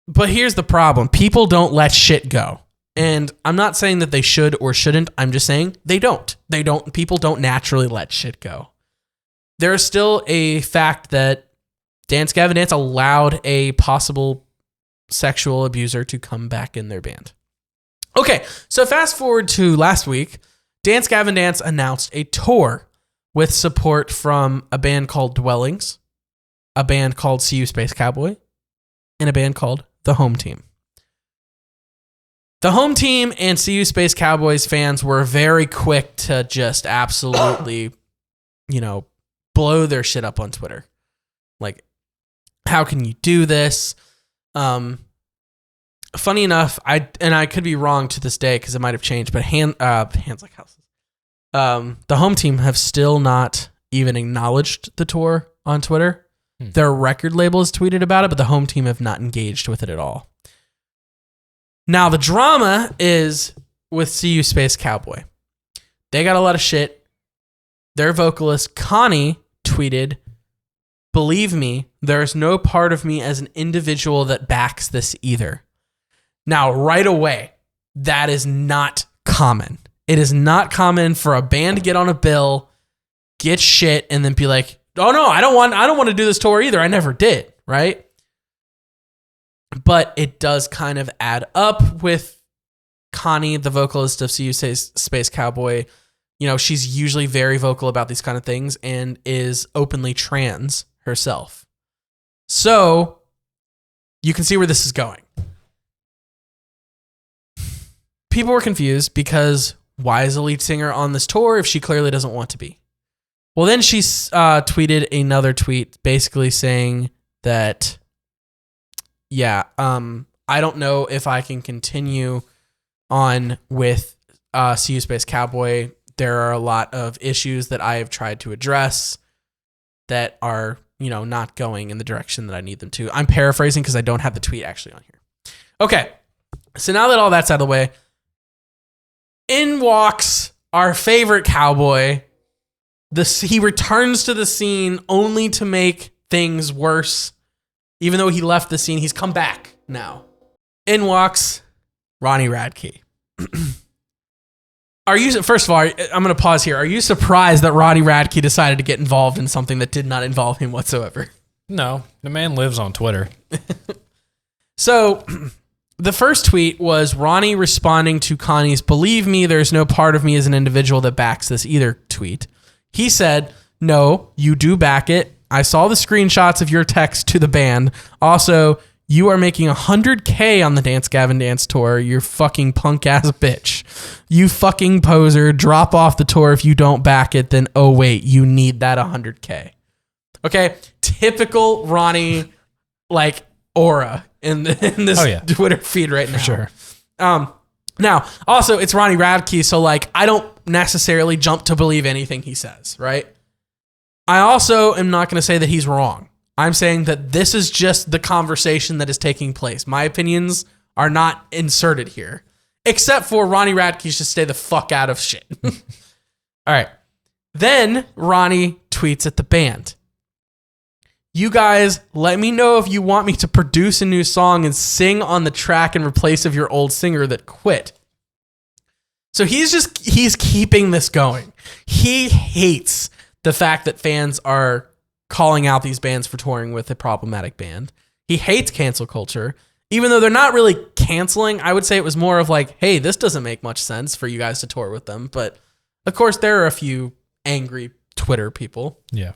But here's the problem. People don't let shit go. And I'm not saying that they should or shouldn't. I'm just saying they don't. People don't naturally let shit go. There is still a fact that Dance Gavin Dance allowed a possible sexual abuser to come back in their band. Okay, so fast forward to last week. Dance Gavin Dance announced a tour with support from a band called Dwellings, a band called See You Space Cowboy, in a band called The Home Team. The Home Team and CU Space Cowboys fans were very quick to just absolutely, blow their shit up on Twitter. Like, how can you do this? Funny enough, I could be wrong to this day because it might have changed, but hands like houses. The Home Team have still not even acknowledged the tour on Twitter. Their record label has tweeted about it, but the Home Team have not engaged with it at all. Now, the drama is with CU Space Cowboy. They got a lot of shit. Their vocalist, Connie, tweeted, "Believe me, there is no part of me as an individual that backs this either." Now, right away, that is not common. It is not common for a band to get on a bill, get shit, and then be like, "Oh no, I don't want to do this tour either. I never did," right? But it does kind of add up with Connie, the vocalist of CU Space Cowboy. She's usually very vocal about these kind of things and is openly trans herself. So you can see where this is going. People were confused because why is the lead singer on this tour if she clearly doesn't want to be? Well, then she tweeted another tweet basically saying that, I don't know if I can continue on with CU Space Cowboy. There are a lot of issues that I have tried to address that are, not going in the direction that I need them to. I'm paraphrasing because I don't have the tweet actually on here. Okay, so now that all that's out of the way, in walks our favorite cowboy. He returns to the scene only to make things worse. Even though he left the scene, he's come back now. In walks Ronnie Radke. First of all, I'm going to pause here. Are you surprised that Ronnie Radke decided to get involved in something that did not involve him whatsoever? No, the man lives on Twitter. So the first tweet was Ronnie responding to Connie's "Believe me, there's no part of me as an individual that backs this either" tweet. He said, "No, you do back it. I saw the screenshots of your text to the band. Also, you are making $100K on the Dance Gavin Dance tour. You fucking punk ass bitch. You fucking poser. Drop off the tour if you don't back it. Then, oh wait, you need that $100K." Okay, typical Ronnie aura in this Twitter feed right now. For sure. Now, also, it's Ronnie Radke, so I don't necessarily jump to believe anything he says, right? I also am not going to say that he's wrong. I'm saying that this is just the conversation that is taking place. My opinions are not inserted here, except for Ronnie Radke should stay the fuck out of shit. All right. Then Ronnie tweets at the band, "You guys, let me know if you want me to produce a new song and sing on the track in replace of your old singer that quit." So he's keeping this going. He hates the fact that fans are calling out these bands for touring with a problematic band. He hates cancel culture. Even though they're not really canceling, I would say it was more of hey, this doesn't make much sense for you guys to tour with them. But of course, there are a few angry Twitter people. Yeah.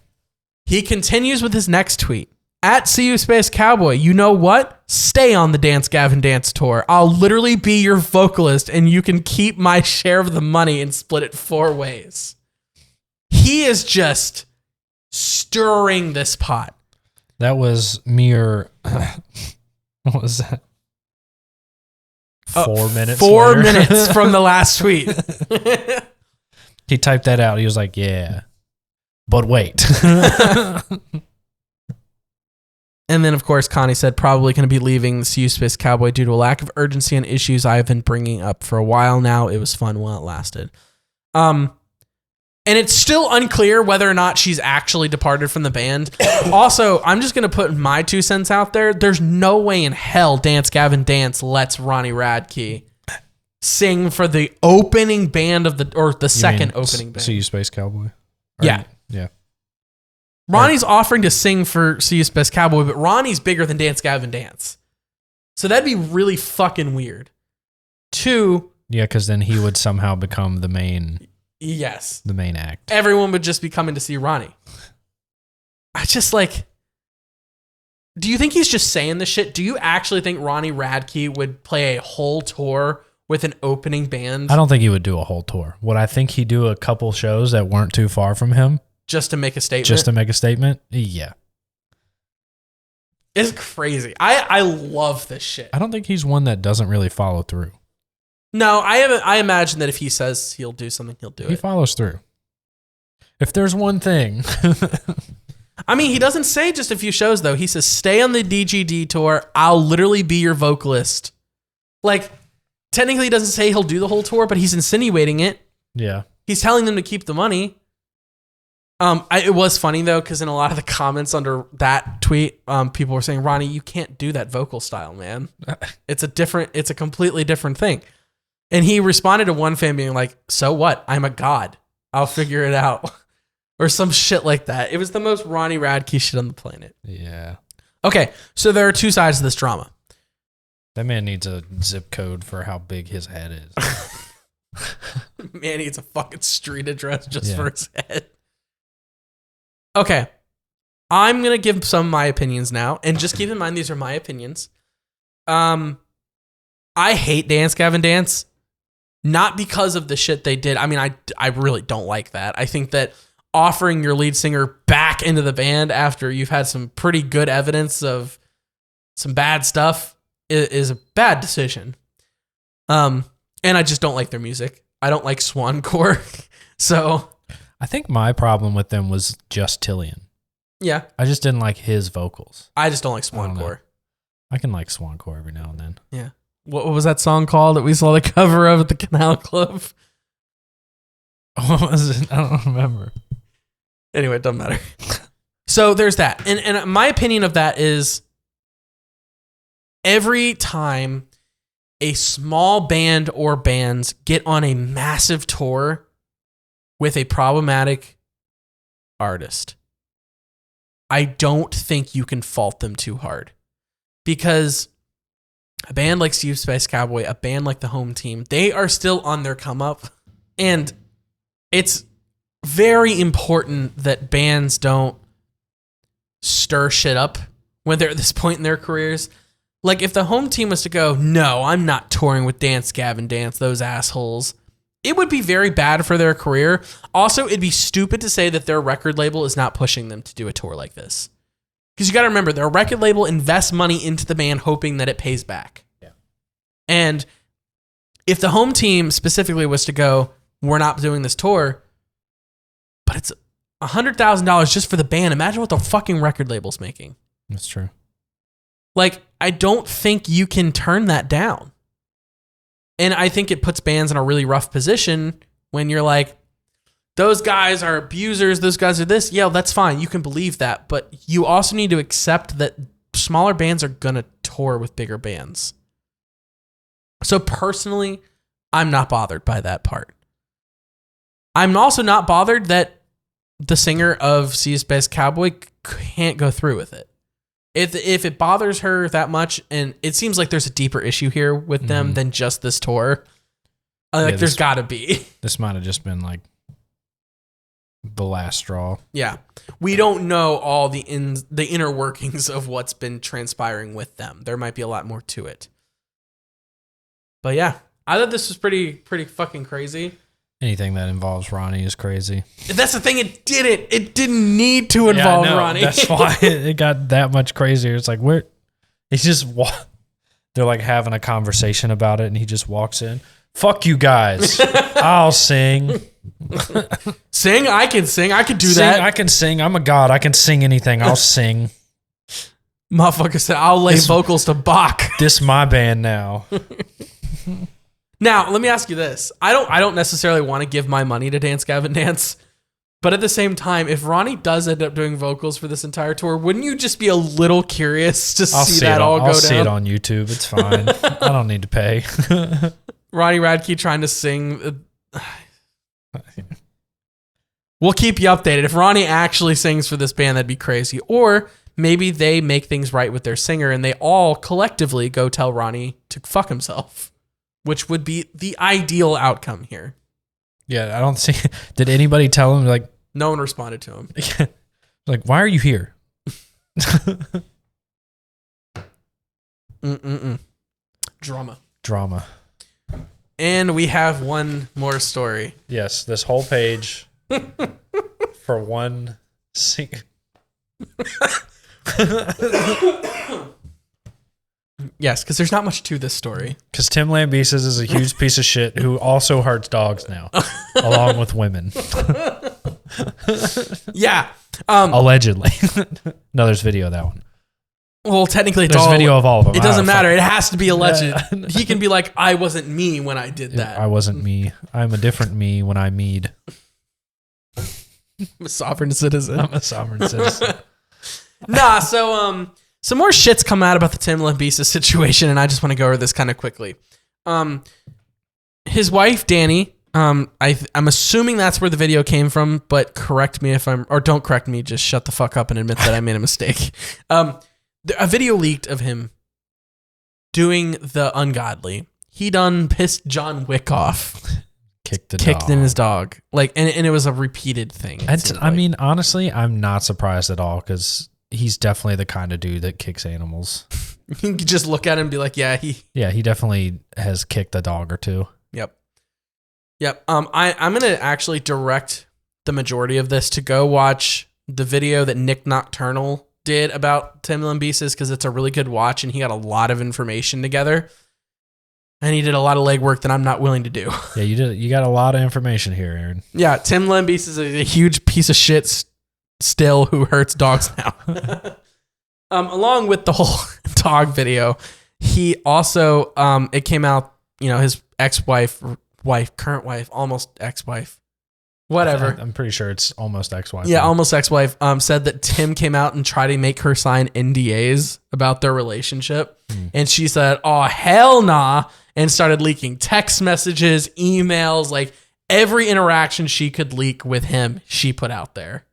He continues with his next tweet. "At CU Space Cowboy, you know what? Stay on the Dance Gavin Dance tour. I'll literally be your vocalist and you can keep my share of the money and split it 4 ways." He is just stirring this pot. That was mere, what was that? 4 minutes 4 later. minutes from the last tweet. He typed that out. He was like, "Yeah, but wait." And then, of course, Connie said, "Probably going to be leaving the CU Space Cowboy due to a lack of urgency and issues I have been bringing up for a while now. It was fun while it lasted." And it's still unclear whether or not she's actually departed from the band. Also, I'm just going to put my 2 cents out there. There's no way in hell Dance Gavin Dance lets Ronnie Radke sing for the opening band of the second opening band. CU Space Cowboy? Yeah. Yeah. Ronnie's offering to sing for CU Space Cowboy, but Ronnie's bigger than Dance Gavin Dance. So that'd be really fucking weird. 2. Yeah, because then he would somehow become the main... Yes. The main act. Everyone would just be coming to see Ronnie. I just do you think he's just saying this shit? Do you actually think Ronnie Radke would play a whole tour with an opening band? I don't think he would do a whole tour. Would I think he'd do a couple shows that weren't too far from him? Just to make a statement? Just to make a statement? Yeah. It's crazy. I love this shit. I don't think he's one that doesn't really follow through. No, I imagine that if he says he'll do something, he'll do it. He follows through. If there's one thing. I mean, he doesn't say just a few shows, though. He says, stay on the DGD tour. I'll literally be your vocalist. Like, technically he doesn't say he'll do the whole tour, but he's insinuating it. Yeah. He's telling them to keep the money. It was funny, though, because in a lot of the comments under that tweet, people were saying, Ronnie, you can't do that vocal style, man. It's a completely different thing. And he responded to one fan being like, so what? I'm a god. I'll figure it out. Or some shit like that. It was the most Ronnie Radke shit on the planet. Yeah. Okay, so there are two sides to this drama. That man needs a zip code for how big his head is. Man needs a fucking street address just for his head. Okay, I'm going to give some of my opinions now. And just keep in mind, these are my opinions. I hate Dance Gavin Dance. Not because of the shit they did. I mean, I really don't like that. I think that offering your lead singer back into the band after you've had some pretty good evidence of some bad stuff is a bad decision. And I just don't like their music. I don't like Swancore. So I think my problem with them was just Tillian. Yeah. I just didn't like his vocals. I just don't like Swancore. I can like Swancore every now and then. Yeah. What was that song called that we saw the cover of at the Canal Club? What was it? I don't remember. Anyway, it doesn't matter. So there's that. And my opinion of that is every time a small band or bands get on a massive tour with a problematic artist, I don't think you can fault them too hard. Because a band like Steve Space Cowboy, a band like the Home Team, they are still on their come up. And it's very important that bands don't stir shit up when they're at this point in their careers. Like if the Home Team was to go, no, I'm not touring with Dance Gavin Dance, those assholes, it would be very bad for their career. Also, it'd be stupid to say that their record label is not pushing them to do a tour like this. Because you got to remember, their record label invests money into the band hoping that it pays back. Yeah. And if the Home Team specifically was to go, we're not doing this tour, but it's $100,000 just for the band. Imagine what the fucking record label's making. That's true. Like, I don't think you can turn that down. And I think it puts bands in a really rough position when you're like, those guys are abusers, those guys are this. Yeah, that's fine. You can believe that. But you also need to accept that smaller bands are going to tour with bigger bands. So personally, I'm not bothered by that part. I'm also not bothered that the singer of Steve Space Cowboy can't go through with it. If it bothers her that much, and it seems like there's a deeper issue here with them than just this tour, there's got to be. This might have just been like the last straw. Yeah. We don't know all the inner workings of what's been transpiring with them. There might be a lot more to it. But yeah, I thought this was pretty fucking crazy. Anything that involves Ronnie is crazy. That's the thing. It didn't need to involve Ronnie. That's why it got that much crazier. It's like, where he just they're like having a conversation about it, and he just walks in. Fuck you guys. I'll sing. Sing? I can sing. I can do that. I can sing. I'm a god. I can sing anything. I'll sing. Motherfucker said, I'll lay vocals to Bach. This my band now. Now, let me ask you this. I don't necessarily want to give my money to Dance Gavin Dance, but at the same time, if Ronnie does end up doing vocals for this entire tour, wouldn't you just be a little curious to see that all go down? I'll see it on YouTube. It's fine. I don't need to pay. Ronnie Radke trying to sing. We'll keep you updated. If Ronnie actually sings for this band, that'd be crazy. Or maybe they make things right with their singer and they all collectively go tell Ronnie to fuck himself, which would be the ideal outcome here. Yeah, I don't see. Did anybody tell him, like, no one responded to him? Like, why are you here? Drama. And we have one more story. Yes, this whole page for one Yes, because there's not much to this story. Because Tim Lambesis is a huge piece of shit who also hurts dogs now, along with women. Yeah. Allegedly. No, there's video of that one. Well, technically, it's there's all video of all of them. It doesn't matter. It has to be alleged. Yeah. He can be like, I wasn't me when I did that. I wasn't me. I'm a different me when I mead. I'm a sovereign citizen. I'm a sovereign citizen. Nah, so some more shit's come out about the Tim Lambesis situation, and I just want to go over this kind of quickly. His wife, Danny, I'm assuming that's where the video came from, but correct me if or don't correct me, just shut the fuck up and admit that I made a mistake. A video leaked of him doing the ungodly. He done pissed John Wick off. Kicked in his dog. Like, and it was a repeated thing. I mean, honestly, I'm not surprised at all because he's definitely the kind of dude that kicks animals. You can just look at him and be like, yeah, he definitely has kicked a dog or two. Yep. I'm going to actually direct the majority of this to go watch the video that Nick Nocturnal did about Tim Lambesis because it's a really good watch and he got a lot of information together. And he did a lot of legwork that I'm not willing to do. Yeah, you did. You got a lot of information here, Aaron. Yeah, Tim Lambesis is a huge piece of shit still who hurts dogs now. Along with the whole dog video, he also it came out, his ex-wife, current wife, almost ex-wife, whatever. I'm pretty sure it's almost ex-wife. Yeah, almost ex-wife. Said that Tim came out and tried to make her sign NDAs about their relationship, and she said, "Oh hell nah," and started leaking text messages, emails, like every interaction she could leak with him, she put out there.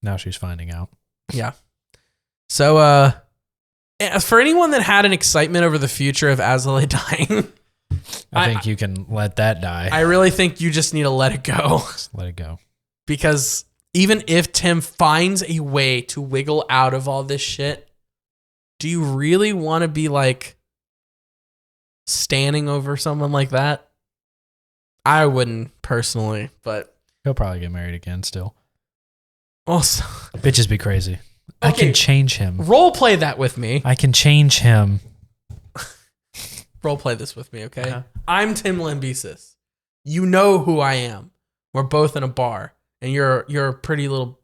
Now she's finding out. Yeah. So, for anyone that had an excitement over the future of Azalea dying, I think you can let that die. I really think you just need to let it go. Just let it go. Because even if Tim finds a way to wiggle out of all this shit, do you really want to be like standing over someone like that? I wouldn't personally, but he'll probably get married again still. Also, bitches be crazy. Okay. I can change him. Role play that with me. I can change him. Role play this with me, okay? Uh-huh. I'm Tim Lambesis. You know who I am. We're both in a bar, and you're a pretty little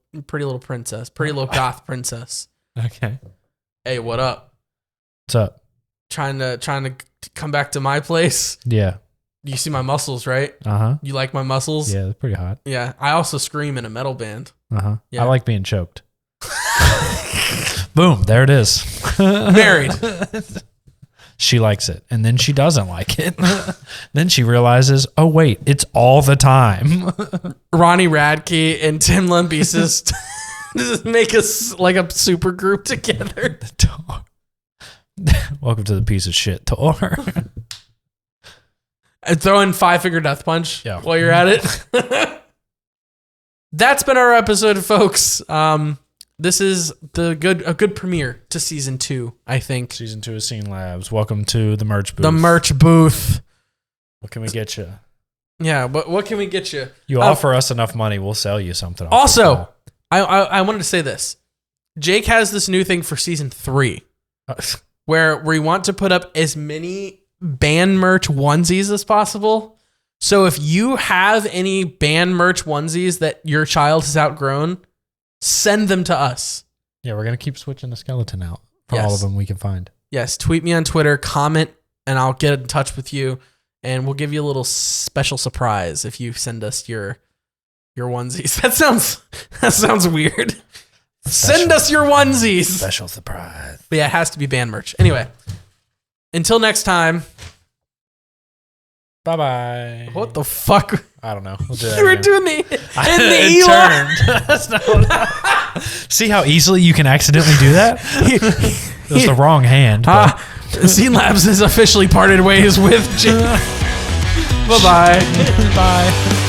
princess, pretty little goth princess. Okay. Hey, what up? What's up? Trying to come back to my place? Yeah. You see my muscles, right? Uh-huh. You like my muscles? Yeah, they're pretty hot. Yeah. I also scream in a metal band. Uh-huh. Yeah. I like being choked. Boom, there it is. Married. She likes it, and then she doesn't like it. Then she realizes, oh, wait, it's all the time. Ronnie Radke and Tim Lambesis make us like a super group together. Welcome to the piece of shit tour. And throw in 5-Finger Death Punch while you're at it. That's been our episode, folks. This is a good premiere to season 2, I think. Season 2 of SceneLabs. Welcome to the merch booth. The merch booth. What can we get you? Yeah, what can we get you? You offer us enough money, we'll sell you something. Also, I wanted to say this. Jake has this new thing for season 3, where we want to put up as many band merch onesies as possible. So if you have any band merch onesies that your child has outgrown, send them to us. Yeah, we're going to keep switching the skeleton out for all of them we can find. Yes, tweet me on Twitter, comment, and I'll get in touch with you, and we'll give you a little special surprise if you send us your onesies. That sounds weird. Send us your onesies. Special surprise. But yeah, it has to be band merch. Anyway, until next time. Bye-bye. What the fuck? I don't know. We'll do that you were again. doing the turned. See how easily you can accidentally do that? It was the wrong hand. SceneLabs has officially parted ways with Jake. Bye-bye. Bye.